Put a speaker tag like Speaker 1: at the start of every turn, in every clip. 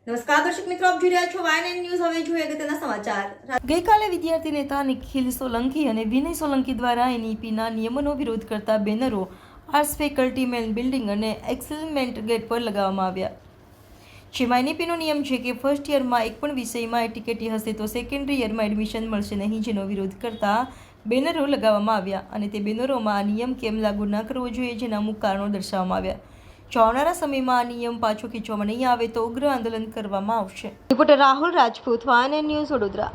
Speaker 1: નમસ્કાર દર્શક મિત્રો, આપ જોઈ રહ્યા છો YNN ન્યૂઝ। હવે જોઈએ અગત્યના સમાચાર। ગઈકાલે વિદ્યાર્થી નેતા નિખિલ સોલંકી અને વિનય સોલંકી દ્વારા એનઈપીના નિયમોનો વિરોધ કરતા બેનરો આર્ટ્સ ફેકલ્ટી મેન બિલ્ડિંગ અને એક્સેલમેન્ટ ગેટ પર લગાવવામાં આવ્યા। જેમાં એનઈપીનો નિયમ છે કે ફર્સ્ટ યરમાં એક પણ વિષયમાં એટીકેટી હશે તો સેકન્ડરી યરમાં એડમિશન મળશે નહીં, જેનો વિરોધ કરતા બેનરો લગાવવામાં આવ્યા અને તે બેનરોમાં આ નિયમ કેમ લાગુ ન કરવો જોઈએ જેના અમુક કારણો દર્શાવવામાં આવ્યા। જો આવનારા સમયમાં આ નિયમ પાછો ખેંચવામાં નહીં આવે તો ઉગ્ર આંદોલન કરવામાં આવશે। Reporter Rahul Rajput, YNN news, Vadodara.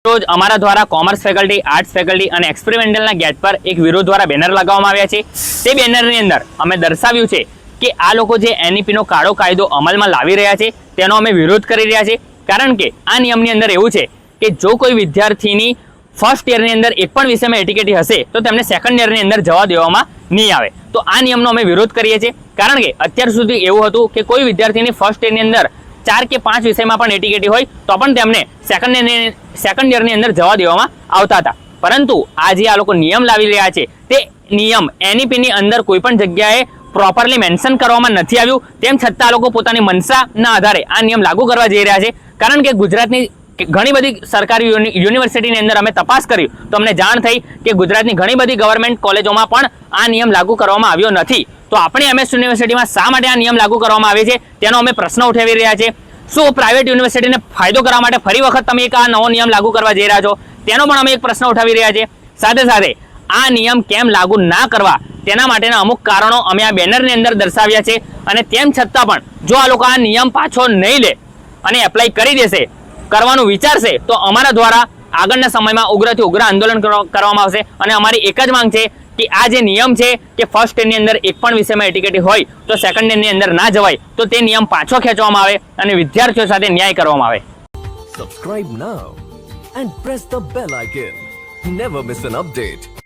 Speaker 2: રોજ અમારા દ્વારા કોમર્સ ફેકલ્ટી, આર્ટ્સ ફેકલ્ટી અને એક્સપેરિમેન્ટલના ગેટ પર એક વિરોધ દ્વારા બેનર લગાવવામાં આવ્યા છે। તે બેનરની અંદર અમે દર્શાવ્યું છે કે આ લોકો જે એનઈપીનો કાળો કાયદો અમલમાં લાવી રહ્યા છે તેનો અમે વિરોધ કરી રહ્યા છે, કારણ કે આ નિયમની અંદર એવું છે કે જો કોઈ વિદ્યાર્થીની ફર્સ્ટ યરની અંદર એક પણ વિષયમાં એટીકેટી હશે તો તેમને સેકન્ડ યરની અંદર જવા દેવામાં નહીં આવે। તો આ નિયમનો અમે વિરોધ કરીએ છીએ, કારણ કે અત્યાર સુધી એવું હતું કે કોઈ વિદ્યાર્થીની ફર્સ્ટ યરની અંદર 4 કે 5 વિષયમાં પણ એટીકેટી હોય તો પણ તેમને સેકન્ડ યરની અંદર જવા દેવામાં આવતા હતા। પરંતુ આજે આ લોકો નિયમ લાવી રહ્યા છે તે નિયમ એનઈપીની અંદર કોઈ પણ જગ્યાએ પ્રોપરલી મેન્શન કરવામાં નથી આવ્યું, તેમ છતાં આ લોકો પોતાની મનસાના આધારે આ નિયમ લાગુ કરવા જઈ રહ્યા છે। કારણ કે ગુજરાતની ઘણી બધી સરકારી યુનિવર્સિટીની અંદર અમે તપાસ કરી તો અમને જાણ થઈ કે ગુજરાતની ઘણી બધી ગવર્મેન્ટ કોલેજોમાં પણ આ નિયમ લાગુ કરવામાં આવ્યો નથી। તો આપણે MS યુનિવર્સિટીમાં શા માટે આ નિયમ લાગુ કરવામાં આવે છે તેનો અમે પ્રશ્ન ઉઠાવી રહ્યા છે। શું પ્રાઇવેટ યુનિવર્સિટીને ફાયદો કરવા માટે ફરી વખત તમે એક આ નવો નિયમ લાગુ કરવા જઈ રહ્યા છો, તેનો પણ અમે એક પ્રશ્ન ઉઠાવી રહ્યા છીએ। સાથે સાથે આ નિયમ કેમ લાગુ ના કરવા તેના માટેના અમુક કારણો અમે આ બેનરની અંદર દર્શાવ્યા છે, અને તેમ છતાં પણ જો આ લોકો આ નિયમ પાછો નહીં લે અને એપ્લાય કરી દેશે, કરવાનું વિચારશે, તો અમારા દ્વારા આગળના સમયમાં ઉગ્રથી ઉગ્ર આંદોલન કરવામાં આવશે। અને અમારી એક જ માંગ છે કે આ જે નિયમ છે કે ફર્સ્ટ યરની અંદર એક પણ વિષયમાં એટીકેટી હોય તો સેકન્ડ યરની અંદર ના જવાય, તો તે નિયમ પાછો ખેંચવામાં આવે અને વિદ્યાર્થીઓ સાથે ન્યાય કરવામાં આવે।
Speaker 3: Subscribe now and press the bell icon. Never miss an update.